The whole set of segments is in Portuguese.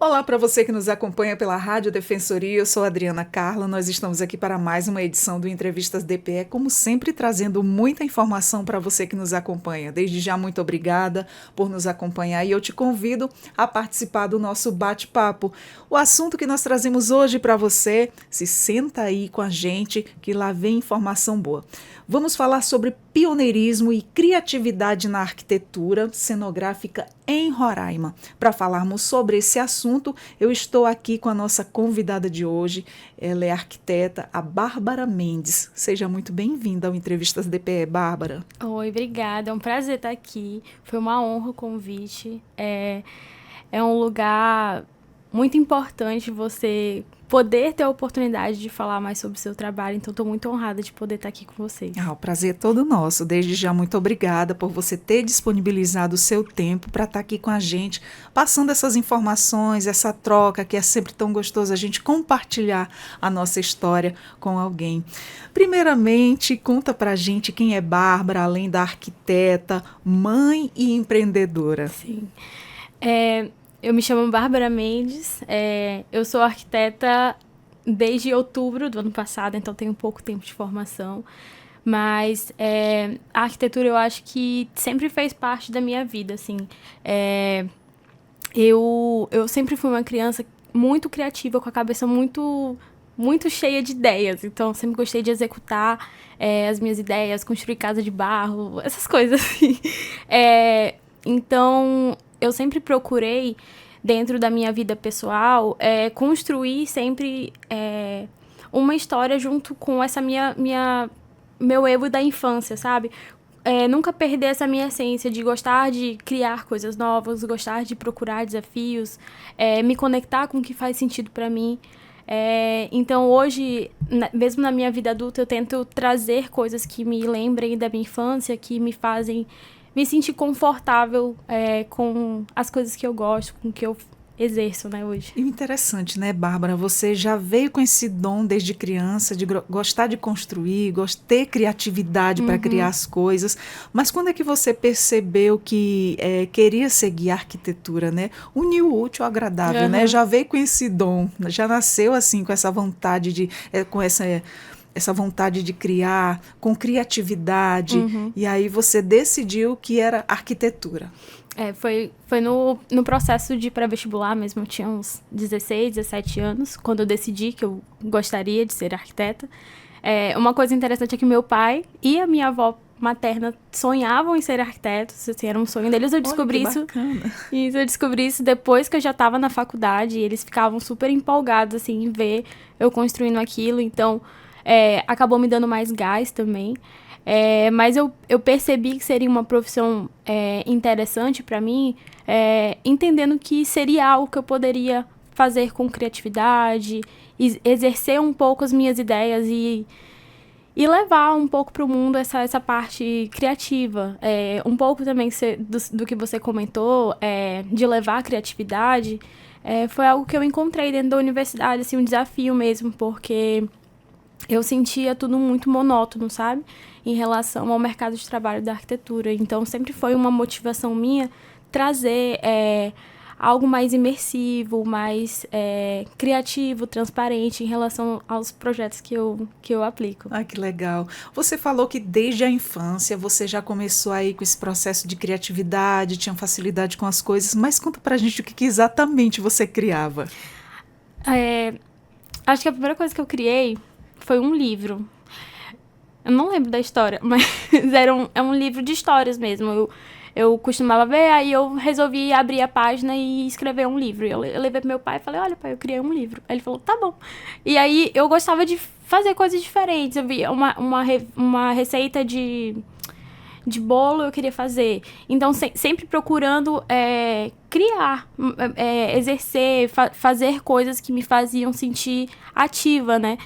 Olá para você que nos acompanha pela Rádio Defensoria, eu sou Adriana Carla, nós estamos aqui para mais uma edição do Entrevistas DPE, como sempre trazendo muita informação para você que nos acompanha. Desde já, muito obrigada por nos acompanhar e eu te convido a participar do nosso bate-papo. O assunto que nós trazemos hoje para você, se senta aí com a gente que lá vem informação boa. Vamos falar sobre pioneirismo e criatividade na arquitetura cenográfica em Roraima. Para falarmos sobre esse assunto, eu estou aqui com a nossa convidada de hoje. Ela é a arquiteta, a Bárbara Mendes. Seja muito bem-vinda ao Entrevistas DPE, Bárbara. Oi, obrigada. É um prazer estar aqui. Foi uma honra o convite. É um lugar muito importante você poder ter a oportunidade de falar mais sobre o seu trabalho, então estou muito honrada de poder estar aqui com vocês. O prazer é todo nosso. Desde já, muito obrigada por você ter disponibilizado o seu tempo para estar aqui com a gente, passando essas informações, essa troca, que é sempre tão gostoso a gente compartilhar a nossa história com alguém. Primeiramente, conta pra gente quem é Bárbara, além da arquiteta, mãe e empreendedora. Sim. Eu me chamo Bárbara Mendes, eu sou arquiteta desde outubro do ano passado, então tenho pouco tempo de formação, mas a arquitetura eu acho que sempre fez parte da minha vida, assim. Eu sempre fui uma criança muito criativa, com a cabeça muito cheia de ideias, então sempre gostei de executar as minhas ideias, construir casa de barro, essas coisas assim. Então, eu sempre procurei, dentro da minha vida pessoal, construir sempre uma história junto com essa meu eu da infância, sabe? Nunca perder essa minha essência de gostar de criar coisas novas, gostar de procurar desafios, me conectar com o que faz sentido para mim. Então, hoje, mesmo na minha vida adulta, eu tento trazer coisas que me lembrem da minha infância, que me fazem me sentir confortável com as coisas que eu gosto, com o que eu exerço, né, hoje. E interessante, né, Bárbara? Você já veio com esse dom desde criança, de gostar de construir, ter criatividade para criar as coisas. Mas quando é que você percebeu que queria seguir a arquitetura, né? Unir o útil ao agradável, né? Já veio com esse dom, já nasceu assim, com essa vontade com essa vontade de criar, com criatividade, e aí você decidiu que era arquitetura. Foi no processo de pré-vestibular mesmo, eu tinha uns 16, 17 anos, quando eu decidi que eu gostaria de ser arquiteta. Uma coisa interessante é que meu pai e a minha avó materna sonhavam em ser arquitetos, assim, era um sonho deles. Eu descobri eu descobri isso depois que eu já estava na faculdade, e eles ficavam super empolgados, assim, em ver eu construindo aquilo, então acabou me dando mais gás também. Mas eu percebi que seria uma profissão interessante para mim, entendendo que seria algo que eu poderia fazer com criatividade, exercer um pouco as minhas ideias e levar um pouco para o mundo essa parte criativa. Um pouco também do que você comentou, de levar a criatividade, foi algo que eu encontrei dentro da universidade, assim, um desafio mesmo, porque eu sentia tudo muito monótono, sabe? Em relação ao mercado de trabalho da arquitetura. Então, sempre foi uma motivação minha trazer algo mais imersivo, mais criativo, transparente em relação aos projetos que eu aplico. Ah, que legal. Você falou que desde a infância você já começou aí com esse processo de criatividade, tinha facilidade com as coisas, mas conta pra gente o que exatamente você criava. Acho que a primeira coisa que eu criei foi um livro. Eu não lembro da história, mas é um livro de histórias mesmo. Eu costumava ver, aí eu resolvi abrir a página e escrever um livro. Eu levei pro meu pai e falei, olha, pai, eu criei um livro. Aí ele falou, tá bom. E aí eu gostava de fazer coisas diferentes. Eu vi uma receita de bolo eu queria fazer. Então, sempre procurando criar, exercer, fazer coisas que me faziam sentir ativa, né?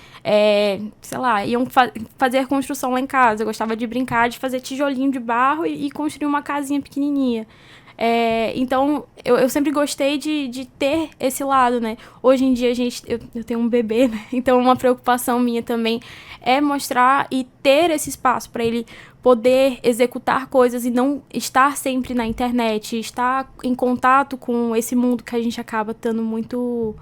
Sei lá, iam fazer construção lá em casa. Eu gostava de brincar, de fazer tijolinho de barro e construir uma casinha pequenininha. Então, eu sempre gostei de ter esse lado, né? Hoje em dia, eu tenho um bebê, né? Então, uma preocupação minha também é mostrar e ter esse espaço para ele poder executar coisas e não estar sempre na internet, estar em contato com esse mundo que a gente acaba tendo muito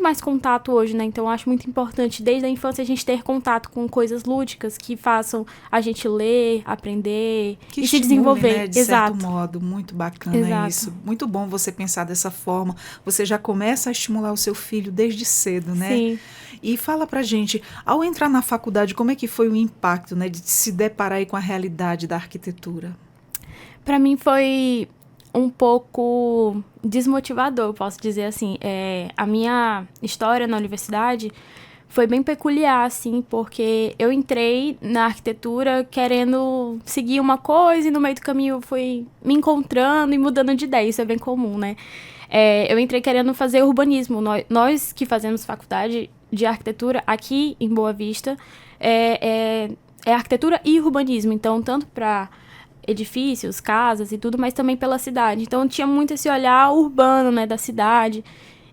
mais contato hoje, né? Então, eu acho muito importante, desde a infância, a gente ter contato com coisas lúdicas que façam a gente ler, aprender que e se desenvolver. Né, de Exato. certo modo, muito bacana. Exato. Isso. Muito bom você pensar dessa forma. Você já começa a estimular o seu filho desde cedo, né? Sim. E fala pra gente, ao entrar na faculdade, como é que foi o impacto, né, de se deparar aí com a realidade da arquitetura? Para mim foi um pouco desmotivador, eu posso dizer assim. A minha história na universidade foi bem peculiar, assim, porque eu entrei na arquitetura querendo seguir uma coisa e no meio do caminho eu fui me encontrando e mudando de ideia. Isso é bem comum, né? Eu entrei querendo fazer urbanismo. Nós que fazemos faculdade de arquitetura aqui em Boa Vista, é arquitetura e urbanismo. Então, tanto para edifícios, casas e tudo, mas também pela cidade. Então, tinha muito esse olhar urbano, né, da cidade.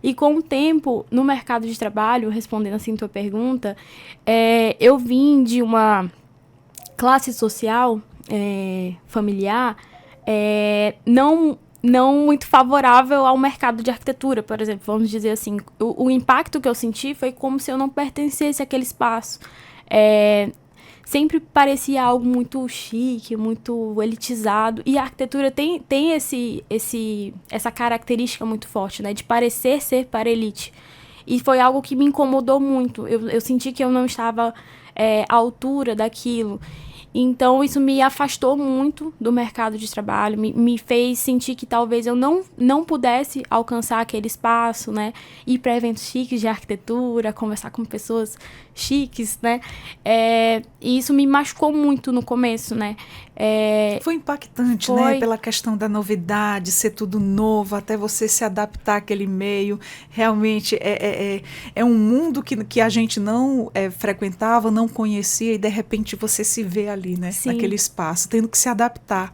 E com o tempo, no mercado de trabalho, respondendo assim a tua pergunta, eu vim de uma classe social, familiar, não muito favorável ao mercado de arquitetura, por exemplo. Vamos dizer assim, o impacto que eu senti foi como se eu não pertencesse àquele espaço. Sempre parecia algo muito chique, muito elitizado. E a arquitetura tem essa característica muito forte, né? De parecer ser para elite. E foi algo que me incomodou muito. Eu senti que eu não estava à altura daquilo. Então, isso me afastou muito do mercado de trabalho, me fez sentir que talvez eu não pudesse alcançar aquele espaço, né? Ir para eventos chiques de arquitetura, conversar com pessoas chiques, né? E isso me machucou muito no começo, né? Foi impactante, né? Pela questão da novidade, ser tudo novo, até você se adaptar àquele meio. Realmente é um mundo que a gente não frequentava, não conhecia, e de repente você se vê ali, né? Sim. Naquele espaço, tendo que se adaptar.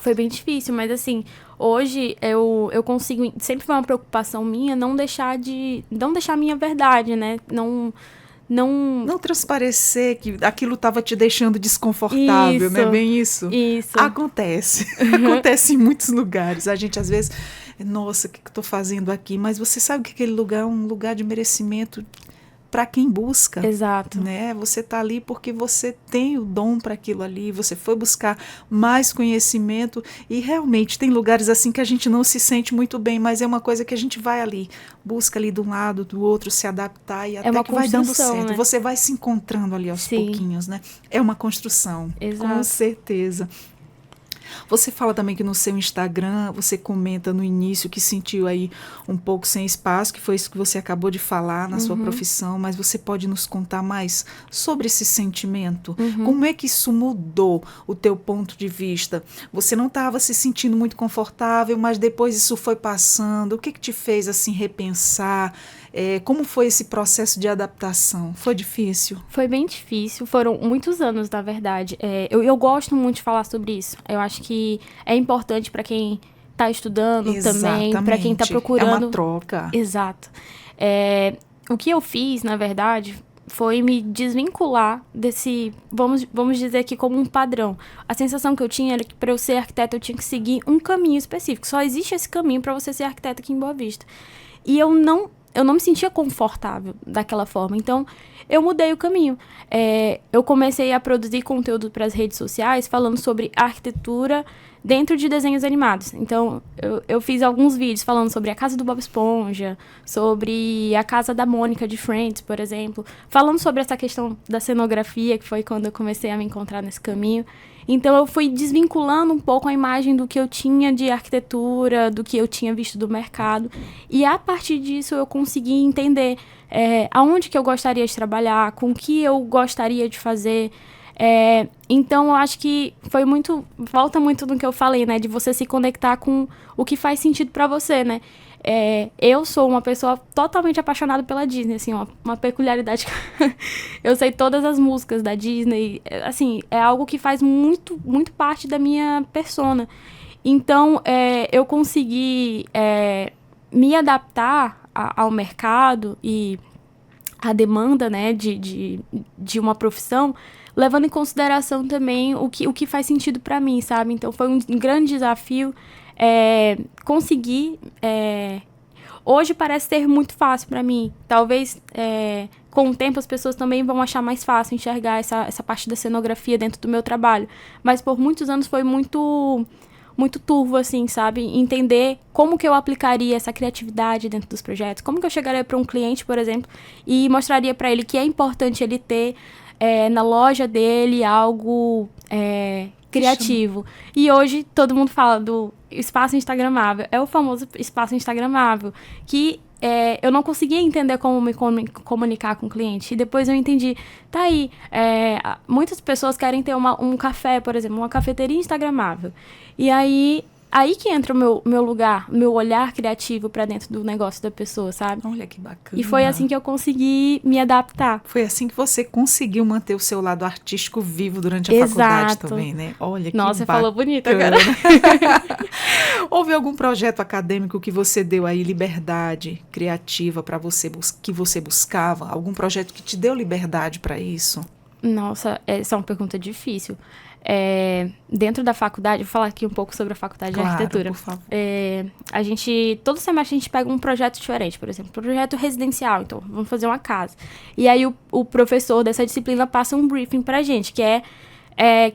Foi bem difícil, mas assim, hoje eu consigo, sempre foi uma preocupação minha não deixar a minha verdade, né? Não transparecer que aquilo estava te deixando desconfortável, não é bem isso? Isso. Acontece. Acontece em muitos lugares. A gente, às vezes, nossa, o que eu estou fazendo aqui? Mas você sabe que aquele lugar é um lugar de merecimento para quem busca. Exato. Né? Você está ali porque você tem o dom para aquilo ali, você foi buscar mais conhecimento, e realmente tem lugares assim que a gente não se sente muito bem, mas é uma coisa que a gente vai ali, busca ali de um lado, do outro, se adaptar, e até que vai dando certo. Né? Você vai se encontrando ali aos pouquinhos, né? É uma construção. Exato. Com certeza. Você fala também que no seu Instagram, você comenta no início que sentiu aí um pouco sem espaço, que foi isso que você acabou de falar na sua profissão, mas você pode nos contar mais sobre esse sentimento? Como é que isso mudou o teu ponto de vista? Você não estava se sentindo muito confortável, mas depois isso foi passando. O que te fez assim repensar? Como foi esse processo de adaptação? Foi difícil? Foi bem difícil, foram muitos anos, na verdade. Eu gosto muito de falar sobre isso. Eu acho que é importante para quem está estudando também, para quem está procurando. É uma troca. Exato. O que eu fiz, na verdade, foi me desvincular desse, vamos dizer aqui, como um padrão. A sensação que eu tinha era que para eu ser arquiteta eu tinha que seguir um caminho específico. Só existe esse caminho para você ser arquiteta aqui em Boa Vista. E eu não me sentia confortável daquela forma. Então, eu mudei o caminho. Eu comecei a produzir conteúdo para as redes sociais falando sobre arquitetura dentro de desenhos animados. Então, eu fiz alguns vídeos falando sobre a casa do Bob Esponja, sobre a casa da Mônica de Friends, por exemplo. Falando sobre essa questão da cenografia, que foi quando eu comecei a me encontrar nesse caminho. Então, eu fui desvinculando um pouco a imagem do que eu tinha de arquitetura, do que eu tinha visto do mercado. E, a partir disso, eu consegui entender aonde que eu gostaria de trabalhar, com o que eu gostaria de fazer. Então, eu acho que volta muito no que eu falei, né? De você se conectar com o que faz sentido pra você, né? Eu sou uma pessoa totalmente apaixonada pela Disney, assim, uma peculiaridade. Eu sei todas as músicas da Disney, assim, é algo que faz muito, muito parte da minha persona. Então, eu consegui me adaptar ao mercado e à demanda, né, de uma profissão, levando em consideração também o que faz sentido para mim, sabe? Então, foi um grande desafio conseguir... Hoje parece ser muito fácil para mim. Talvez, com o tempo, as pessoas também vão achar mais fácil enxergar essa parte da cenografia dentro do meu trabalho. Mas, por muitos anos, foi muito turvo, assim, sabe? Entender como que eu aplicaria essa criatividade dentro dos projetos. Como que eu chegaria para um cliente, por exemplo, e mostraria para ele que é importante ele ter na loja dele algo criativo. E hoje todo mundo fala do espaço instagramável. É o famoso espaço instagramável, que eu não conseguia entender como me comunicar com o cliente. E depois eu entendi. Tá aí, muitas pessoas querem ter um café, por exemplo, uma cafeteria instagramável. E aí que entra o meu lugar, meu olhar criativo para dentro do negócio da pessoa, sabe? Olha que bacana. E foi assim que eu consegui me adaptar. Foi assim que você conseguiu manter o seu lado artístico vivo durante a faculdade também, né? Olha que Nossa, você bacana. falou bonito agora. Houve algum projeto acadêmico que você deu aí liberdade criativa para você, que você buscava? Algum projeto que te deu liberdade para isso? Nossa, essa é uma pergunta difícil. Dentro da faculdade, vou falar aqui um pouco sobre a faculdade de arquitetura. Por favor. Todo semestre a gente pega um projeto diferente, por exemplo, projeto residencial, então vamos fazer uma casa. E aí o professor dessa disciplina passa um briefing pra gente, que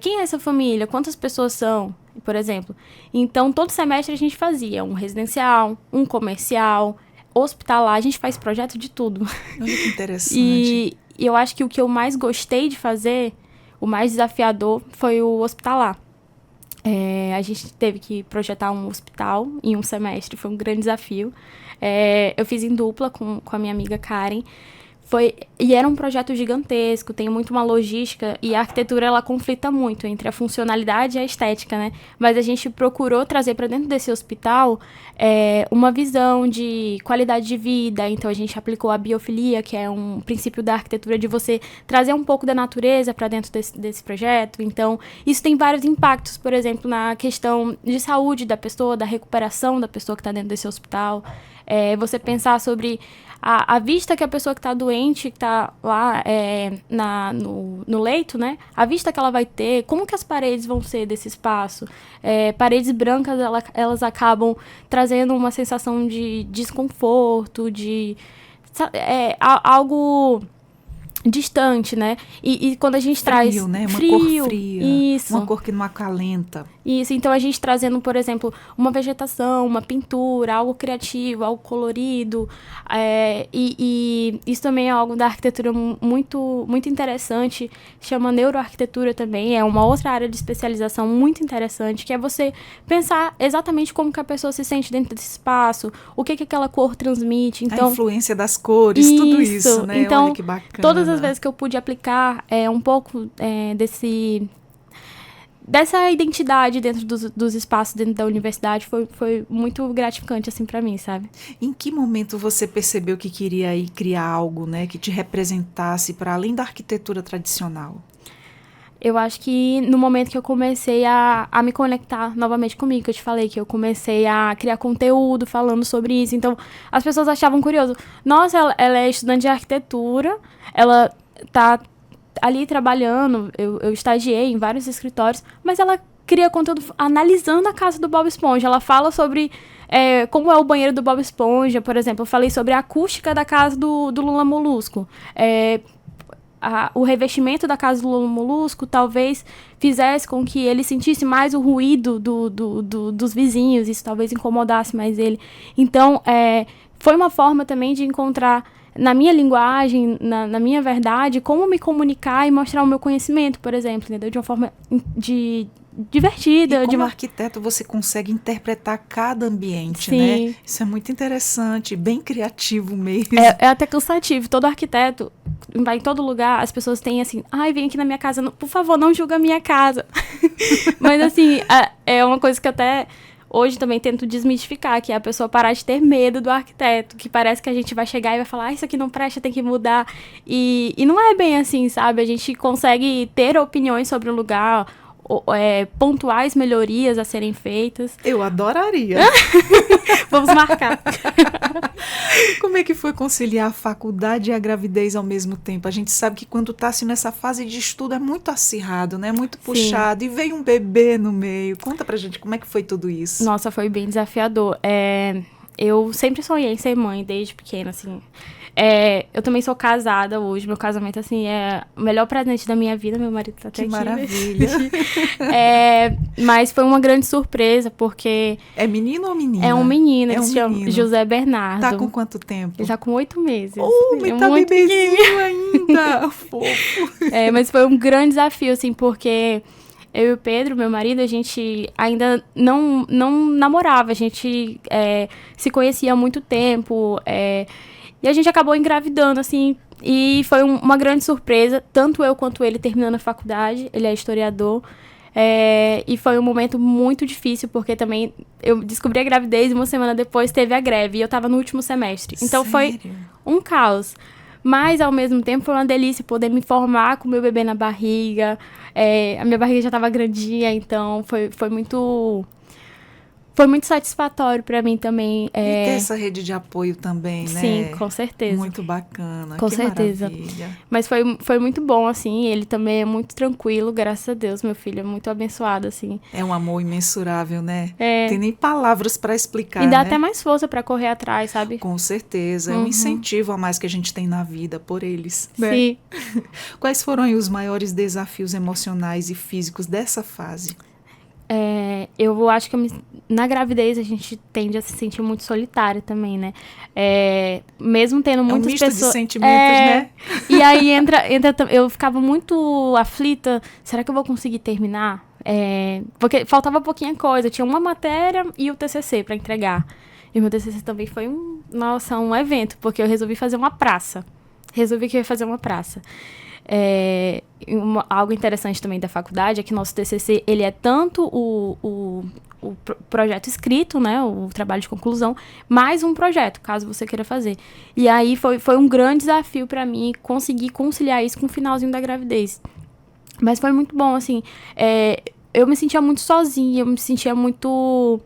quem é essa família, quantas pessoas são, por exemplo. Então, todo semestre a gente fazia um residencial, um comercial, hospitalar, a gente faz projeto de tudo. Olha que interessante. E eu acho que o que eu mais gostei de fazer, o mais desafiador, foi o hospitalar. A gente teve que projetar um hospital em um semestre, foi um grande desafio. Eu fiz em dupla com a minha amiga Karen. E era um projeto gigantesco, tem muito uma logística, e a arquitetura, ela conflita muito entre a funcionalidade e a estética, né? Mas a gente procurou trazer para dentro desse hospital uma visão de qualidade de vida. Então a gente aplicou a biofilia, que é um princípio da arquitetura de você trazer um pouco da natureza para dentro desse projeto. Então isso tem vários impactos, por exemplo, na questão de saúde da pessoa, da recuperação da pessoa que está dentro desse hospital. Você pensar sobre a vista que a pessoa que está doente, que está lá no leito, né? A vista que ela vai ter, como que as paredes vão ser desse espaço. Paredes brancas, elas acabam trazendo uma sensação de desconforto, de algo distante, né? E quando a gente traz... Né? Uma frio, cor fria. isso. Uma cor que não acalenta. Isso, então a gente trazendo, por exemplo, uma vegetação, uma pintura, algo criativo, algo colorido. E isso também é algo da arquitetura muito, muito interessante. Chama neuroarquitetura também. É uma outra área de especialização muito interessante, que é você pensar exatamente como que a pessoa se sente dentro desse espaço, o que aquela cor transmite. Então, a influência das cores, tudo isso, né? Então, olha que bacana. Todas as vezes que eu pude aplicar um pouco dessa identidade dentro dos espaços dentro da universidade foi muito gratificante, assim, pra mim, sabe? Em que momento você percebeu que queria aí criar algo, né, que te representasse para além da arquitetura tradicional? Eu acho que no momento que eu comecei a me conectar novamente comigo, que eu te falei que eu comecei a criar conteúdo falando sobre isso, então as pessoas achavam curioso. Nossa, ela é estudante de arquitetura, ela tá ali trabalhando, eu estagiei em vários escritórios, mas ela cria conteúdo analisando a casa do Bob Esponja. Ela fala sobre como é o banheiro do Bob Esponja, por exemplo. Eu falei sobre a acústica da casa do Lula Molusco. O revestimento da casa do Lula Molusco talvez fizesse com que ele sentisse mais o ruído dos vizinhos, isso talvez incomodasse mais ele. Então, foi uma forma também de encontrar na minha linguagem, na minha verdade, como me comunicar e mostrar o meu conhecimento, por exemplo, entendeu? De uma forma divertida. E como arquiteto você consegue interpretar cada ambiente, Sim. né? Isso é muito interessante, bem criativo mesmo. É até cansativo. Todo arquiteto vai em todo lugar, as pessoas têm assim, vem aqui na minha casa, por favor, não julga a minha casa. Mas assim, é uma coisa que até hoje também tento desmistificar, que é a pessoa parar de ter medo do arquiteto, que parece que a gente vai chegar e vai falar, isso aqui não presta, tem que mudar. E não é bem assim, sabe? A gente consegue ter opiniões sobre o lugar, pontuais melhorias a serem feitas. Eu adoraria. Vamos marcar. Como é que foi conciliar a faculdade e a gravidez ao mesmo tempo? A gente sabe que quando está assim, nessa fase de estudo é muito acirrado, né? Muito puxado. Sim. E veio um bebê no meio. Conta pra gente como é que foi tudo isso. Nossa, foi bem desafiador. Eu sempre sonhei em ser mãe desde pequena, assim. Eu também sou casada hoje. Meu casamento, assim, é o melhor presente da minha vida. Meu marido tá até aqui. Que aqui, maravilha. Né? Mas foi uma grande surpresa, porque... É menino ou menina? É um menino, ele se chama José Bernardo. Tá com quanto tempo? Ele tá com 8 meses. Ele tá bebezinho ainda. Fofo. Mas foi um grande desafio, assim, porque... Eu e o Pedro, meu marido, a gente ainda não namorava. A gente se conhecia há muito tempo. E a gente acabou engravidando, assim. E foi uma grande surpresa. Tanto eu quanto ele terminando a faculdade. Ele é historiador. E foi um momento muito difícil, porque também eu descobri a gravidez e uma semana depois teve a greve. E eu tava no último semestre. Então foi um caos. Mas, ao mesmo tempo, foi uma delícia poder me formar com o meu bebê na barriga. A minha barriga já estava grandinha, então foi muito satisfatório para mim também. E ter essa rede de apoio também, né? Sim, com certeza. Muito bacana. Com certeza. Maravilha. Mas foi muito bom, assim. Ele também é muito tranquilo, graças a Deus. Meu filho é muito abençoado, assim. É um amor imensurável, né? Tem nem palavras para explicar, E dá né? até mais força para correr atrás, sabe? Com certeza. É um incentivo a mais que a gente tem na vida por eles. Né? Sim. Quais foram aí os maiores desafios emocionais e físicos dessa fase? Eu acho que na gravidez a gente tende a se sentir muito solitária também, né? Mesmo tendo muitas pessoas... É um misto de sentimentos, né? E aí eu ficava muito aflita. Será que eu vou conseguir terminar? Porque faltava pouquinha coisa. Eu tinha uma matéria e o TCC para entregar. E o meu TCC também foi um evento, porque eu resolvi fazer uma praça. Resolvi que eu ia fazer uma praça. Algo interessante também da faculdade é que nosso TCC, ele é tanto o projeto escrito, né, o trabalho de conclusão, mais um projeto, caso você queira fazer. E aí foi um grande desafio para mim conseguir conciliar isso com o finalzinho da gravidez. Mas foi muito bom, assim, eu me sentia muito sozinha, eu me sentia muito...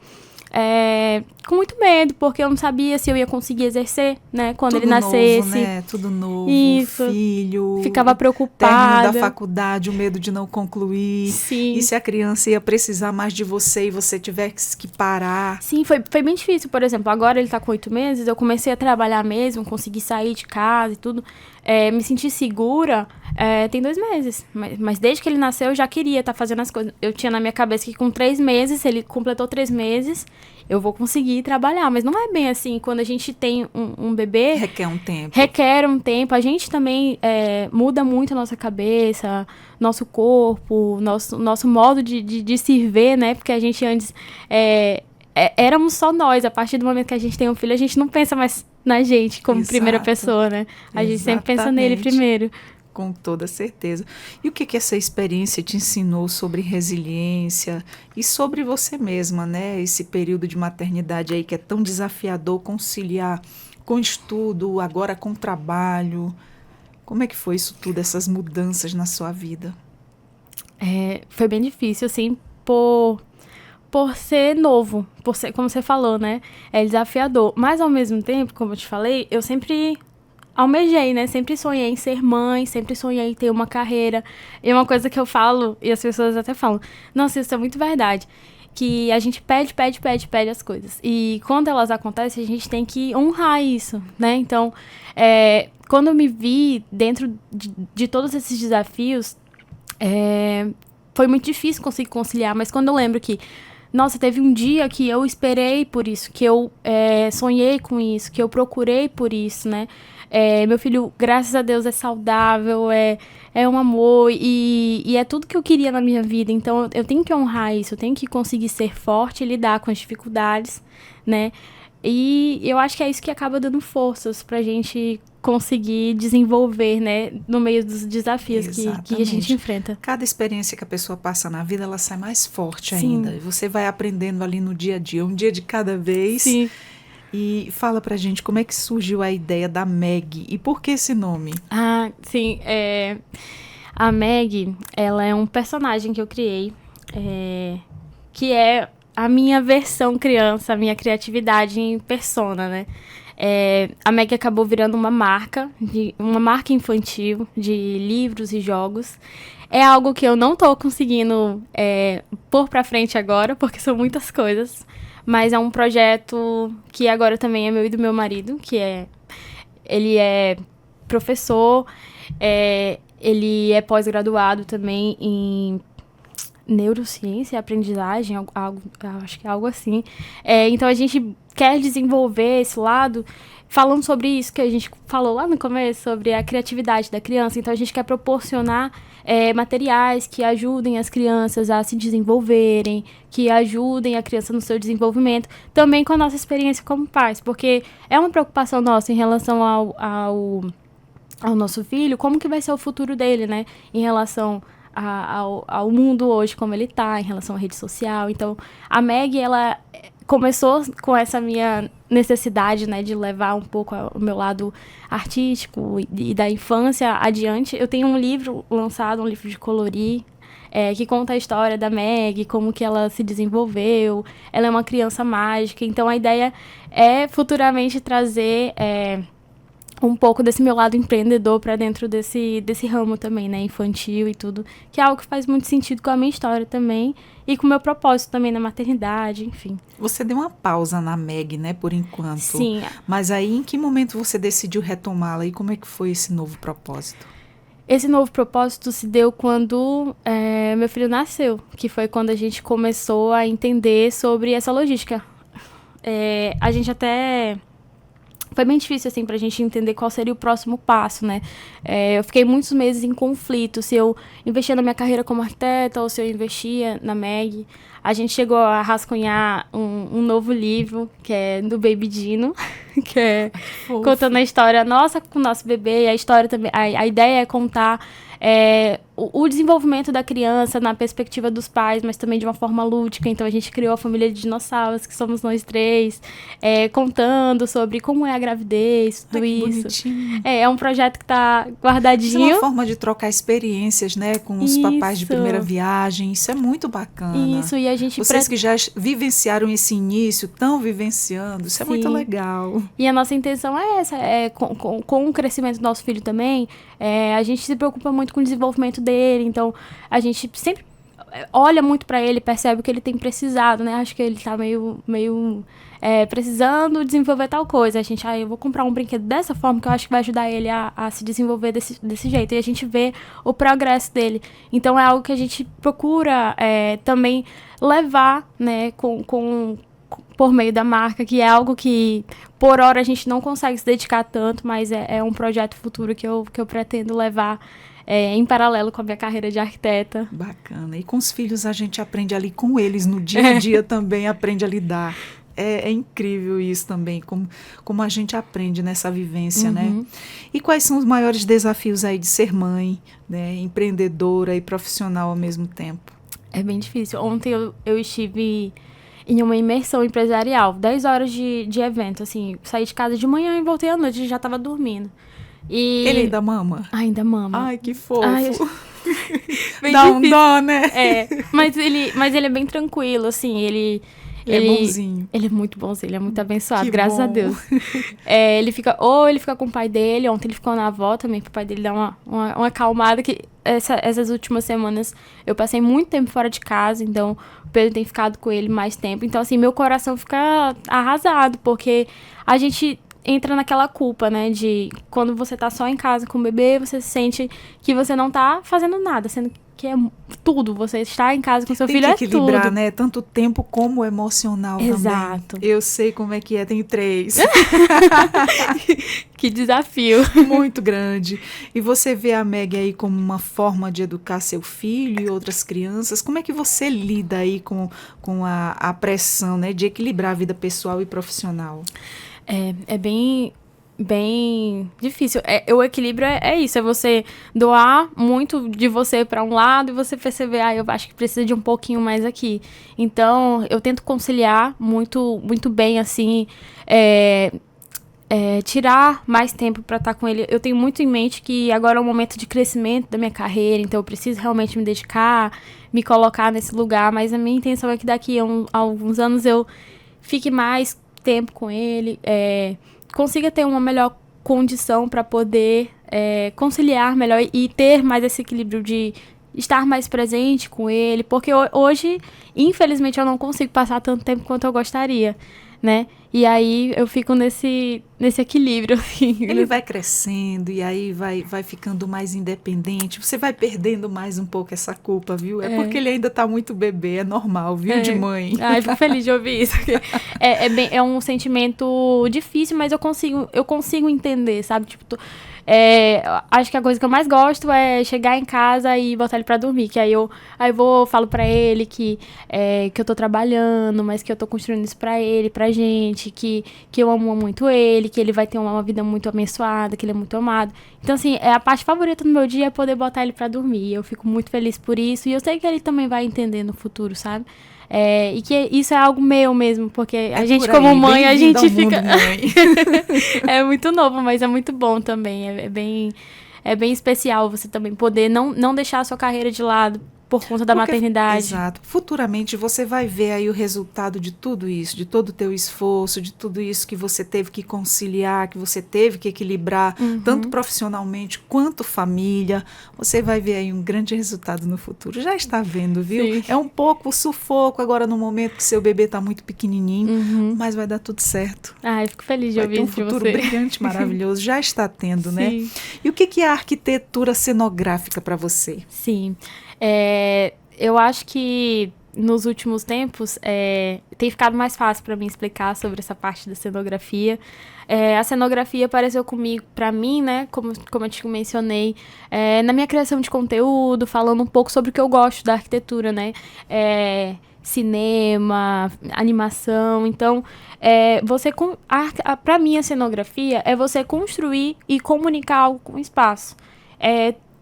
com muito medo, porque eu não sabia se eu ia conseguir exercer, né, quando Tudo ele nascesse. Novo, né? Tudo novo, Isso. Filho. Ficava preocupada. Término da faculdade, o medo de não concluir. Sim. E se a criança ia precisar mais de você e você tivesse que parar. Sim, foi bem difícil, por exemplo, agora ele tá com 8 meses, eu comecei a trabalhar mesmo, consegui sair de casa e tudo, me senti segura, tem 2 meses, mas desde que ele nasceu eu já queria estar fazendo as coisas. Eu tinha na minha cabeça que com 3 meses, ele completou 3 meses, eu vou conseguir trabalhar, mas não é bem assim. Quando a gente tem um bebê... Requer um tempo. Requer um tempo. A gente também muda muito a nossa cabeça, nosso corpo, nosso modo de se ver, né? Porque a gente antes... éramos só nós. A partir do momento que a gente tem um filho, a gente não pensa mais na gente como primeira pessoa, né? A gente sempre pensa nele primeiro. Com toda certeza. E o que essa experiência te ensinou sobre resiliência e sobre você mesma, né? Esse período de maternidade aí que é tão desafiador, conciliar com estudo, agora com trabalho. Como é que foi isso tudo, essas mudanças na sua vida? Foi bem difícil, assim, por ser novo, por ser, como você falou, né? É desafiador. Mas, ao mesmo tempo, como eu te falei, eu sempre... almejei, né? Sempre sonhei em ser mãe, sempre sonhei em ter uma carreira. E uma coisa que eu falo, e as pessoas até falam, nossa, isso é muito verdade, que a gente pede as coisas. E quando elas acontecem, a gente tem que honrar isso, né? Então, quando eu me vi dentro de todos esses desafios, foi muito difícil conseguir conciliar, mas quando eu lembro que, nossa, teve um dia que eu esperei por isso, que eu sonhei com isso, que eu procurei por isso, né? Meu filho, graças a Deus, é saudável, é um amor e é tudo que eu queria na minha vida. Então, eu tenho que honrar isso, eu tenho que conseguir ser forte e lidar com as dificuldades, né? E eu acho que é isso que acaba dando forças pra gente conseguir desenvolver, né? No meio dos desafios que a gente enfrenta. Cada experiência que a pessoa passa na vida, ela sai mais forte Sim. ainda. E você vai aprendendo ali no dia a dia, um dia de cada vez. Sim. E fala pra gente como é que surgiu a ideia da Meg e por que esse nome? Ah, sim. A Meg, ela é um personagem que eu criei. que é a minha versão criança, a minha criatividade em persona, né? A Meg acabou virando uma marca infantil de livros e jogos. É algo que eu não tô conseguindo pôr pra frente agora, porque são muitas coisas. Mas é um projeto que agora também é meu e do meu marido, ele é professor, ele é pós-graduado também em neurociência, aprendizagem, acho que é algo assim. Então a gente quer desenvolver esse lado, falando sobre isso que a gente falou lá no começo, sobre a criatividade da criança. Então a gente quer proporcionar materiais que ajudem as crianças a se desenvolverem, que ajudem a criança no seu desenvolvimento, também com a nossa experiência como pais, porque é uma preocupação nossa em relação ao nosso filho, como que vai ser o futuro dele, né, em relação ao mundo hoje, como ele tá, em relação à rede social. Então, a Meg, ela começou com essa minha necessidade, né, de levar um pouco o meu lado artístico e da infância adiante. Eu tenho um livro lançado, um livro de colorir, que conta a história da Meg, como que ela se desenvolveu. Ela é uma criança mágica, então a ideia é futuramente trazer um pouco desse meu lado empreendedor para dentro desse ramo também, né, infantil e tudo, que é algo que faz muito sentido com a minha história também e com o meu propósito também na maternidade, enfim. Você deu uma pausa na Meg, né, por enquanto. Sim. Mas aí, em que momento você decidiu retomá-la e como é que foi esse novo propósito? Esse novo propósito se deu quando meu filho nasceu, que foi quando a gente começou a entender sobre essa logística. A gente até... Foi bem difícil, assim, pra gente entender qual seria o próximo passo, né? Eu fiquei muitos meses em conflito, se eu investia na minha carreira como arquiteta ou se eu investia na Meg. A gente chegou a rascunhar um novo livro, que é do Baby Dino, que é contando a história nossa com o nosso bebê. E a história também, a ideia é contar o desenvolvimento da criança na perspectiva dos pais, mas também de uma forma lúdica. Então a gente criou a família de dinossauros, que somos nós três, contando sobre como é a gravidez, tudo isso. Bonitinho. É um projeto que tá guardadinho. Isso é uma forma de trocar experiências, né, com os papais de primeira viagem. Isso é muito bacana. Isso, e a gente... Vocês que já vivenciaram esse início, estão vivenciando, isso é muito legal. E a nossa intenção é essa, com o crescimento do nosso filho também, a gente se preocupa muito com o desenvolvimento dele, então a gente sempre olha muito pra ele, percebe o que ele tem precisado, né? Acho que ele tá meio precisando desenvolver tal coisa. A gente, eu vou comprar um brinquedo dessa forma que eu acho que vai ajudar ele a se desenvolver desse jeito. E a gente vê o progresso dele. Então é algo que a gente procura também levar, né, por meio da marca, que é algo que, por hora, a gente não consegue se dedicar tanto, mas é um projeto futuro que eu pretendo levar em paralelo com a minha carreira de arquiteta. Bacana. E com os filhos a gente aprende ali com eles, no dia a dia também aprende a lidar. É incrível isso também, como a gente aprende nessa vivência, né? E quais são os maiores desafios aí de ser mãe, né, empreendedora e profissional ao mesmo tempo? É bem difícil. Ontem eu estive em uma imersão empresarial, 10 horas de evento, assim, saí de casa de manhã e voltei à noite, já tava dormindo. E... Ele ainda mama? Ainda mama. Ai, que fofo. Bem dá difícil. Um dó, né? Mas ele é bem tranquilo, assim, ele é bonzinho. Ele é muito bonzinho, ele é muito abençoado, que graças bom. a Deus. Ele fica com o pai dele, ontem ele ficou na avó também, pro pai dele dar uma acalmada, que essas últimas semanas eu passei muito tempo fora de casa, então o Pedro tem ficado com ele mais tempo. Então, assim, meu coração fica arrasado, porque a gente entra naquela culpa, né, de quando você tá só em casa com o bebê, você sente que você não tá fazendo nada, sendo que é tudo, você está em casa com seu filho é tudo. Tem que equilibrar, né, tanto tempo como emocional. Exato. Também. Eu sei como é que é, tenho 3. Que desafio. Muito grande. E você vê a Meg aí como uma forma de educar seu filho e outras crianças, como é que você lida aí com a pressão, né, de equilibrar a vida pessoal e profissional? É bem difícil. O equilíbrio é isso, é você doar muito de você para um lado e você perceber, eu acho que precisa de um pouquinho mais aqui. Então, eu tento conciliar muito bem, assim, tirar mais tempo para estar com ele. Eu tenho muito em mente que agora é um momento de crescimento da minha carreira, então eu preciso realmente me dedicar, me colocar nesse lugar, mas a minha intenção é que daqui a alguns anos eu fique mais tempo com ele, consiga ter uma melhor condição para poder conciliar melhor e ter mais esse equilíbrio de estar mais presente com ele, porque hoje, infelizmente, eu não consigo passar tanto tempo quanto eu gostaria, né? E aí eu fico nesse equilíbrio, assim. Ele vai crescendo e aí vai ficando mais independente. Você vai perdendo mais um pouco essa culpa, viu? É porque ele ainda tá muito bebê, é normal, viu, de mãe? Ai, fico feliz de ouvir isso. É um sentimento difícil, mas eu consigo entender, sabe? Tipo, acho que a coisa que eu mais gosto é chegar em casa e botar ele pra dormir. Que aí eu falo pra ele que eu tô trabalhando, mas que eu tô construindo isso pra ele, pra gente, que eu amo muito ele, que ele vai ter uma vida muito abençoada, que ele é muito amado. Então, assim, a parte favorita do meu dia é poder botar ele pra dormir. Eu fico muito feliz por isso. E eu sei que ele também vai entender no futuro, sabe? E que isso é algo meu mesmo, porque a gente como mãe, a gente fica... É muito novo, mas é muito bom também. É bem especial você também poder não deixar a sua carreira de lado por conta da maternidade. Exato. Futuramente você vai ver aí o resultado de tudo isso, de todo o teu esforço, de tudo isso que você teve que conciliar, que você teve que equilibrar, tanto profissionalmente quanto família. Você vai ver aí um grande resultado no futuro. Já está vendo, viu? Sim. É um pouco sufoco agora no momento que seu bebê está muito pequenininho, mas vai dar tudo certo. Eu fico feliz de ouvir isso de você. Vai ter um futuro brilhante, maravilhoso. Já está tendo, né? E o que é a arquitetura cenográfica para você? Sim. Eu acho que nos últimos tempos tem ficado mais fácil para mim explicar sobre essa parte da cenografia. A cenografia apareceu comigo, para mim, né, como eu te mencionei, na minha criação de conteúdo, falando um pouco sobre o que eu gosto da arquitetura, né, cinema, animação. Então, para mim a cenografia é você construir e comunicar algo com o espaço.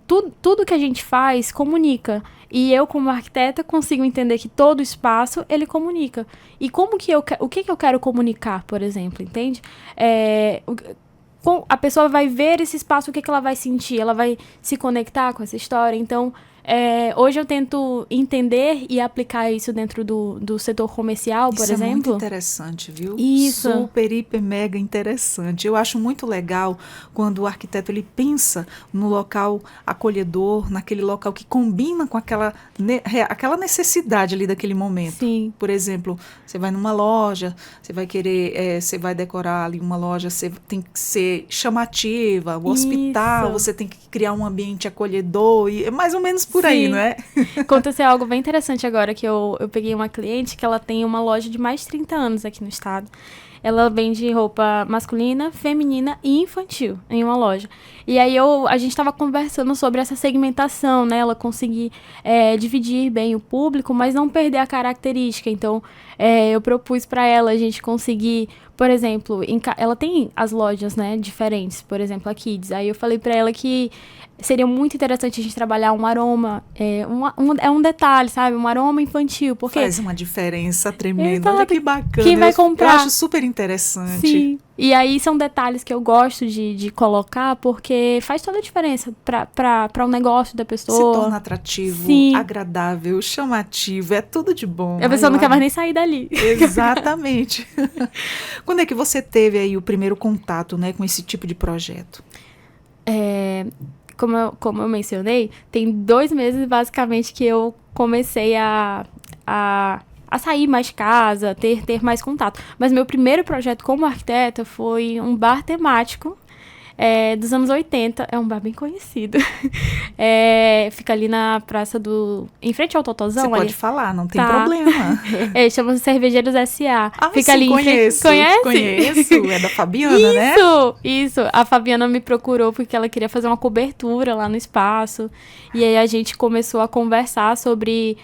Tudo que a gente faz comunica. E eu, como arquiteta, consigo entender que todo espaço, ele comunica. E o que eu quero comunicar, por exemplo, entende? A pessoa vai ver esse espaço, o que ela vai sentir? Ela vai se conectar com essa história. Então, hoje eu tento entender e aplicar isso dentro do setor comercial, por exemplo. Isso é muito interessante, viu? Isso. Super, hiper, mega interessante. Eu acho muito legal quando o arquiteto ele pensa no local acolhedor, naquele local que combina com aquela necessidade ali daquele momento. Sim. Por exemplo, você vai numa loja, você vai querer, você vai decorar ali uma loja, você tem que ser chamativa, o hospital, você tem que criar um ambiente acolhedor, e é mais ou menos por aí, não é? Aconteceu algo bem interessante agora, que eu peguei uma cliente que ela tem uma loja de mais de 30 anos aqui no estado. Ela vende roupa masculina, feminina e infantil em uma loja. E aí a gente estava conversando sobre essa segmentação, né? Ela conseguir dividir bem o público, mas não perder a característica. Então, eu propus para ela a gente conseguir, por exemplo, ela tem as lojas, né, diferentes, por exemplo, a Kids. Aí eu falei para ela que seria muito interessante a gente trabalhar um aroma, um detalhe, sabe? Um aroma infantil, porque... Faz uma diferença tremenda. Exato. Olha que bacana. Quem vai comprar? Eu acho super interessante. Sim. E aí são detalhes que eu gosto de colocar, porque faz toda a diferença para o negócio da pessoa. Se torna atrativo, agradável, chamativo, é tudo de bom. A pessoa não quer mais nem sair dali. Exatamente. Quando é que você teve aí o primeiro contato, né, com esse tipo de projeto? Como eu mencionei, tem 2 meses, basicamente, que eu comecei a sair mais de casa, ter mais contato. Mas meu primeiro projeto como arquiteta foi um bar temático dos anos 80. É um bar bem conhecido. Fica ali na praça em frente ao Totozão. Você pode falar, não tem problema. Chama-se Cervejeiros S.A. Fica ali conheço. Conhece? Conheço, é da Fabiana, né? Isso. A Fabiana me procurou porque ela queria fazer uma cobertura lá no espaço. E aí a gente começou a conversar sobre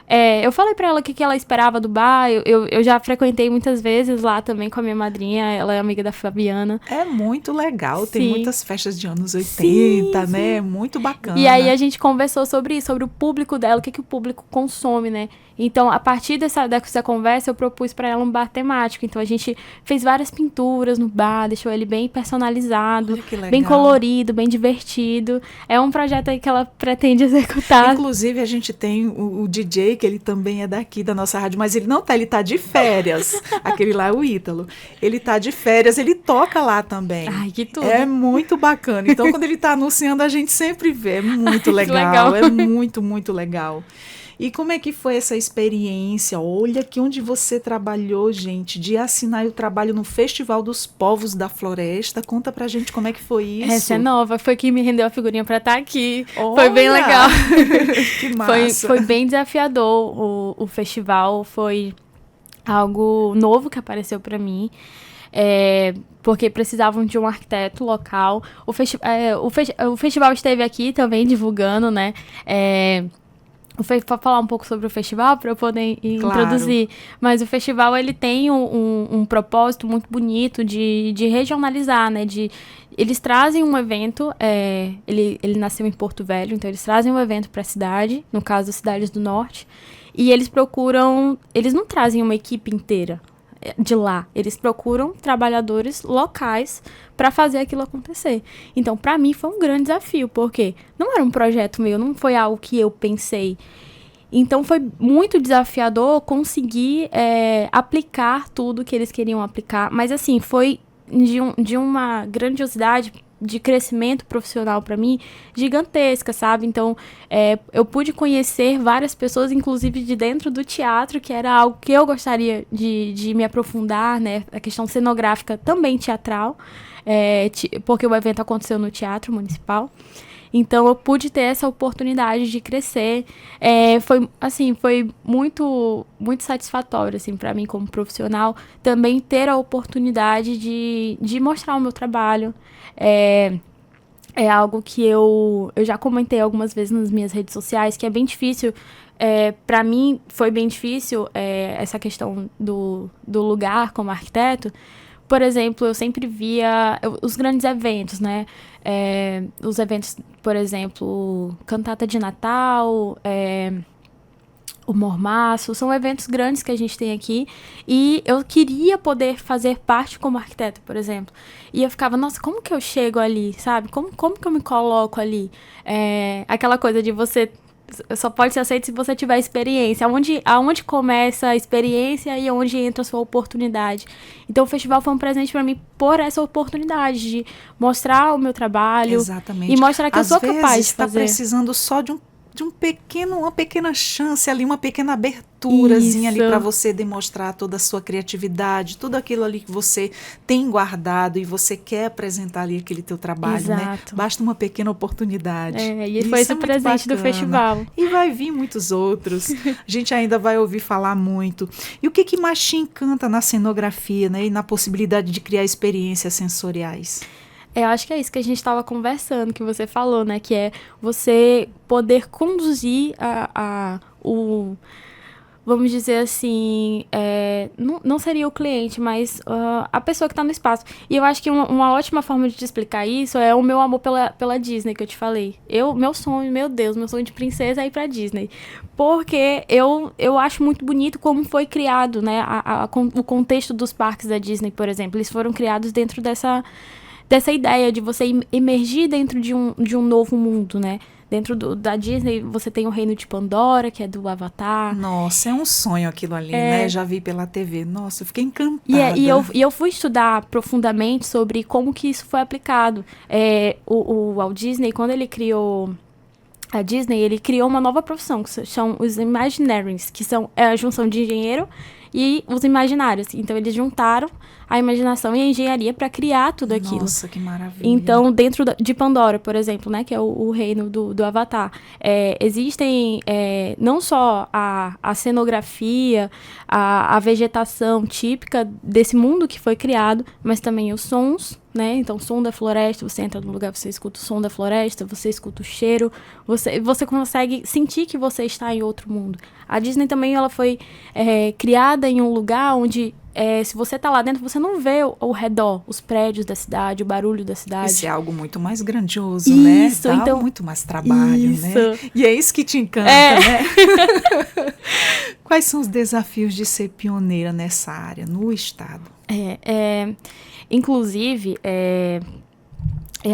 Eu falei pra ela o que ela esperava do bar. Eu já frequentei muitas vezes lá também com a minha madrinha. Ela é amiga da Fabiana. É muito legal, tem Sim. muitas festas de anos 80, Sim, né? sim. Muito bacana. E aí a gente conversou sobre isso, sobre o público dela, o que o público consome, né? Então, a partir dessa conversa, eu propus pra ela um bar temático. Então, a gente fez várias pinturas no bar, deixou ele bem personalizado, Olha que legal. bem colorido, bem divertido. É um projeto aí que ela pretende executar. Inclusive, a gente tem o DJ, que ele também é daqui da nossa rádio, mas ele não tá, ele tá de férias. Aquele lá é o Ítalo. Ele tá de férias, ele toca lá também. Ai, que tudo. É muito bacana. Então, quando ele tá anunciando, a gente sempre vê. É muito legal. É muito, muito legal. E como é que foi essa experiência? Olha que onde você trabalhou, gente, de assinar o trabalho no Festival dos Povos da Floresta. Conta pra gente como é que foi isso. Essa é nova, foi quem me rendeu a figurinha pra estar aqui. Olha! Foi bem legal. Que massa. Foi bem desafiador o festival, foi algo novo que apareceu pra mim. Porque precisavam de um arquiteto local. O festival esteve aqui também divulgando, né? Para falar um pouco sobre o festival, para eu poder introduzir. Mas o festival, ele tem um propósito muito bonito de regionalizar, né? Eles trazem um evento, ele nasceu em Porto Velho, então eles trazem um evento para a cidade, no caso, as cidades do norte, e eles não trazem uma equipe inteira de lá, eles procuram trabalhadores locais para fazer aquilo acontecer. Então, para mim, foi um grande desafio, porque não era um projeto meu, não foi algo que eu pensei. Então, foi muito desafiador conseguir aplicar tudo que eles queriam aplicar, mas, assim, foi de uma grandiosidade de crescimento profissional para mim gigantesca, sabe? Então, eu pude conhecer várias pessoas, inclusive de dentro do teatro, que era algo que eu gostaria de me aprofundar, né? A questão cenográfica também teatral, porque o evento aconteceu no Teatro Municipal. Então, eu pude ter essa oportunidade de crescer. Foi muito, muito satisfatório, assim, para mim como profissional, também ter a oportunidade de mostrar o meu trabalho. É algo que eu já comentei algumas vezes nas minhas redes sociais, que é bem difícil. Para mim, foi bem difícil essa questão do lugar como arquiteto. Por exemplo, eu sempre via os grandes eventos, né? Os eventos, por exemplo, Cantata de Natal, o Mormaço, são eventos grandes que a gente tem aqui, e eu queria poder fazer parte como arquiteta, por exemplo. E eu ficava, nossa, como que eu chego ali, sabe? Como que eu me coloco ali? Aquela coisa de você só pode ser aceito se você tiver experiência. Aonde começa a experiência e onde entra a sua oportunidade. Então, o festival foi um presente para mim por essa oportunidade de mostrar o meu trabalho. Exatamente. E mostrar que Às eu sou capaz de vezes fazer. Está precisando só de uma pequena chance ali, uma pequena aberturazinha ali para você demonstrar toda a sua criatividade, tudo aquilo ali que você tem guardado e você quer apresentar ali aquele teu trabalho, Exato. né? Basta uma pequena oportunidade. E foi esse o presente do festival. E vai vir muitos outros. A gente ainda vai ouvir falar muito. E o que mais te encanta na cenografia, né? E na possibilidade de criar experiências sensoriais? Eu acho que é isso que a gente estava conversando, que você falou, né? Que é você poder conduzir vamos dizer assim, não seria o cliente, mas a pessoa que está no espaço. E eu acho que uma ótima forma de te explicar isso é o meu amor pela Disney, que eu te falei. Meu sonho, meu Deus, meu sonho de princesa é ir pra Disney. Porque eu acho muito bonito como foi criado, né? O contexto dos parques da Disney, por exemplo. Eles foram criados dentro dessa ideia de você emergir dentro de um novo mundo, né? Dentro da Disney, você tem o Reino de Pandora, que é do Avatar. Nossa, é um sonho aquilo ali, né? Já vi pela TV. Nossa, eu fiquei encantada. E eu fui estudar profundamente sobre como que isso foi aplicado. O Walt Disney, quando ele criou a Disney, ele criou uma nova profissão, que são os Imagineers, que são a junção de engenheiro e os imaginários. Então, eles juntaram a imaginação e a engenharia para criar tudo aquilo. Nossa, que maravilha. Então, dentro de Pandora, por exemplo, né, que é o reino do Avatar, existem não só a cenografia, a vegetação típica desse mundo que foi criado, mas também os sons, né? Então, som da floresta, você entra num lugar, você escuta o som da floresta, você escuta o cheiro, você consegue sentir que você está em outro mundo. A Disney também ela foi criada em um lugar onde se você tá lá dentro, você não vê ao redor os prédios da cidade, o barulho da cidade. Isso é algo muito mais grandioso, né? Dá então, muito mais trabalho, né? E é isso que te encanta, né? Quais são os desafios de ser pioneira nessa área, no estado? Inclusive, é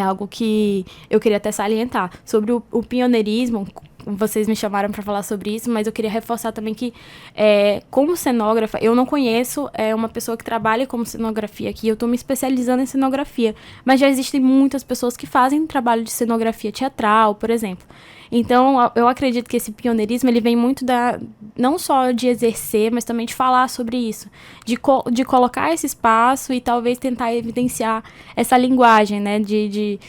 algo que eu queria até salientar. Sobre o pioneirismo, vocês me chamaram para falar sobre isso, mas eu queria reforçar também que, como cenógrafa, eu não conheço uma pessoa que trabalha como cenografia aqui, eu estou me especializando em cenografia, mas já existem muitas pessoas que fazem trabalho de cenografia teatral, por exemplo. Então, eu acredito que esse pioneirismo, ele vem muito não só de exercer, mas também de falar sobre isso, de colocar esse espaço e talvez tentar evidenciar essa linguagem, né, de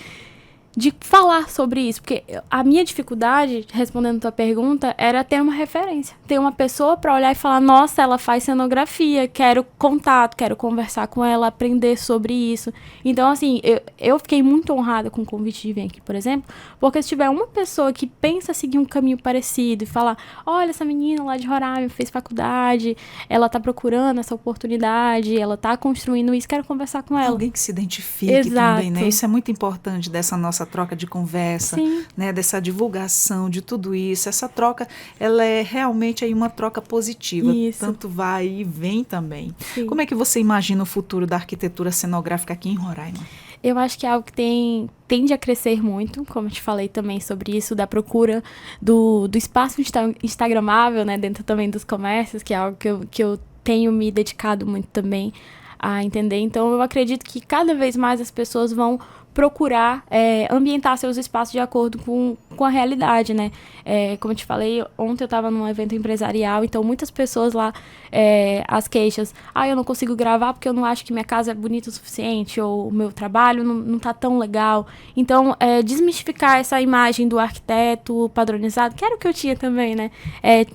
falar sobre isso, porque a minha dificuldade, respondendo a tua pergunta, era ter uma referência, ter uma pessoa para olhar e falar, nossa, ela faz cenografia, quero contato, quero conversar com ela, aprender sobre isso. Então, assim, eu fiquei muito honrada com o convite de vir aqui, por exemplo, porque se tiver uma pessoa que pensa seguir um caminho parecido e falar, olha, essa menina lá de Roraima fez faculdade, ela tá procurando essa oportunidade, ela tá construindo isso, quero conversar com ela. Alguém que se identifique também, né? Isso é muito importante dessa nossa troca de conversa, né, dessa divulgação de tudo isso. Essa troca, ela é realmente aí uma troca positiva. Isso. Tanto vai e vem também. Sim. Como é que você imagina o futuro da arquitetura cenográfica aqui em Roraima? Eu acho que é algo que tende a crescer muito, como eu te falei também sobre isso, da procura do espaço instagramável, né, dentro também dos comércios, que é algo que eu tenho me dedicado muito também a entender. Então, eu acredito que cada vez mais as pessoas vão procurar ambientar seus espaços de acordo com a realidade, né? Como eu te falei, ontem eu estava num evento empresarial, então muitas pessoas lá, as queixas, eu não consigo gravar porque eu não acho que minha casa é bonita o suficiente, ou o meu trabalho não tá tão legal. Então, desmistificar essa imagem do arquiteto padronizado, que era o que eu tinha também, né?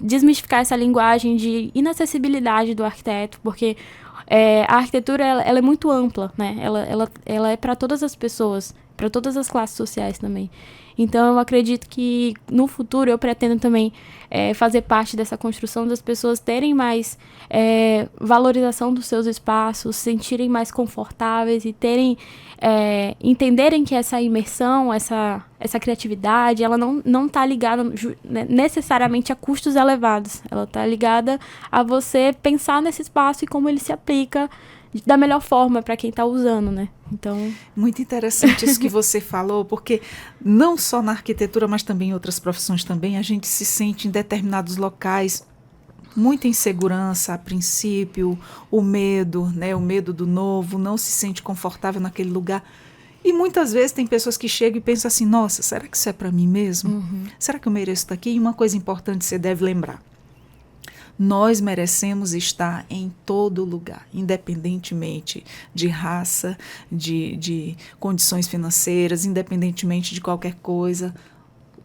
Desmistificar essa linguagem de inacessibilidade do arquiteto, porque a arquitetura ela é muito ampla, né? Ela é para todas as pessoas, para todas as classes sociais também. Então, eu acredito que no futuro eu pretendo também fazer parte dessa construção das pessoas terem mais valorização dos seus espaços, se sentirem mais confortáveis e entenderem que essa imersão, essa criatividade, ela não está ligada necessariamente a custos elevados. Ela está ligada a você pensar nesse espaço e como ele se aplica da melhor forma para quem está usando, né? Então... Muito interessante isso que você falou, porque não só na arquitetura, mas também em outras profissões também, a gente se sente em determinados locais muita insegurança a princípio, o medo, né? O medo do novo, não se sente confortável naquele lugar. E muitas vezes tem pessoas que chegam e pensam assim, nossa, será que isso é para mim mesmo? Uhum. Será que eu mereço estar aqui? E uma coisa importante você deve lembrar. Nós merecemos estar em todo lugar, independentemente de raça, de condições financeiras, independentemente de qualquer coisa.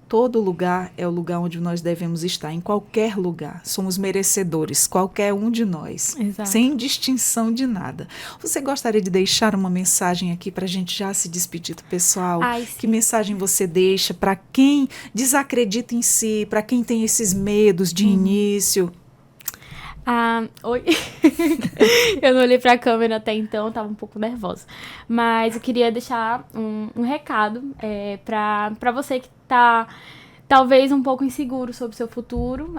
Todo lugar é o lugar onde nós devemos estar, em qualquer lugar. Somos merecedores, qualquer um de nós, Exato. Sem distinção de nada. Você gostaria de deixar uma mensagem aqui para a gente já se despedir do pessoal? Que mensagem você deixa para quem desacredita em si, para quem tem esses medos de início? Oi. Eu não olhei pra câmera até então, tava um pouco nervosa. Mas eu queria deixar um recado pra você que tá talvez um pouco inseguro sobre o seu futuro.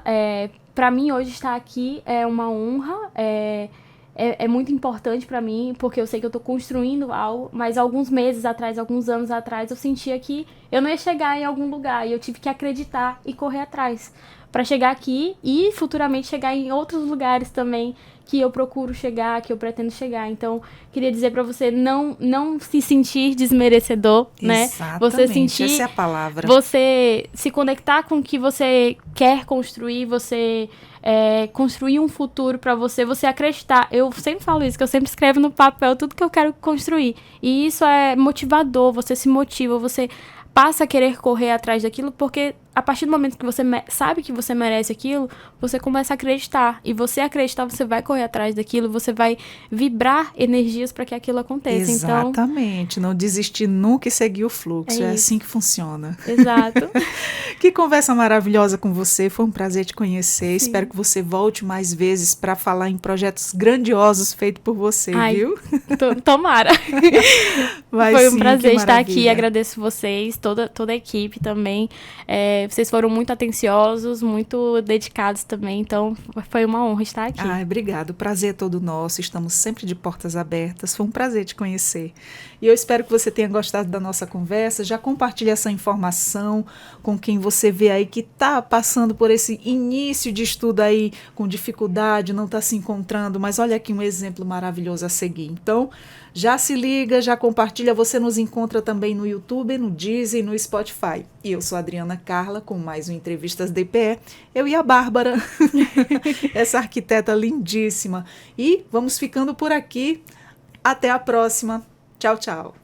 Pra mim, hoje estar aqui é uma honra, é muito importante pra mim, porque eu sei que eu tô construindo algo, mas alguns meses atrás, alguns anos atrás, eu sentia que eu não ia chegar em algum lugar, e eu tive que acreditar e correr atrás para chegar aqui e futuramente chegar em outros lugares também que eu procuro chegar, que eu pretendo chegar. Então, queria dizer para você não se sentir desmerecedor, né? Exatamente, essa é a palavra. Você se conectar com o que você quer construir, você construir um futuro pra você, você acreditar. Eu sempre falo isso, que eu sempre escrevo no papel tudo que eu quero construir. E isso é motivador, você se motiva, você passa a querer correr atrás daquilo, porque a partir do momento que você sabe que você merece aquilo, você começa a acreditar. E você acreditar, você vai correr atrás daquilo, você vai vibrar energias para que aquilo aconteça. Exatamente. Então, não desistir nunca e seguir o fluxo. É assim que funciona. Exato. Que conversa maravilhosa com você. Foi um prazer te conhecer. Sim. Espero que você volte mais vezes para falar em projetos grandiosos feitos por você, viu? Tomara. Foi um prazer estar aqui. Agradeço vocês, toda a equipe também. Vocês foram muito atenciosos, muito dedicados também, então foi uma honra estar aqui. Obrigado, o prazer é todo nosso, estamos sempre de portas abertas, foi um prazer te conhecer. E eu espero que você tenha gostado da nossa conversa, já compartilhe essa informação com quem você vê aí que está passando por esse início de estudo aí com dificuldade, não está se encontrando, mas olha aqui um exemplo maravilhoso a seguir. Então, já se liga, já compartilha, você nos encontra também no YouTube, no Deezer e no Spotify. E eu sou a Adriana Carla, com mais um Entrevistas DPE, eu e a Bárbara, essa arquiteta lindíssima. E vamos ficando por aqui, até a próxima, tchau, tchau.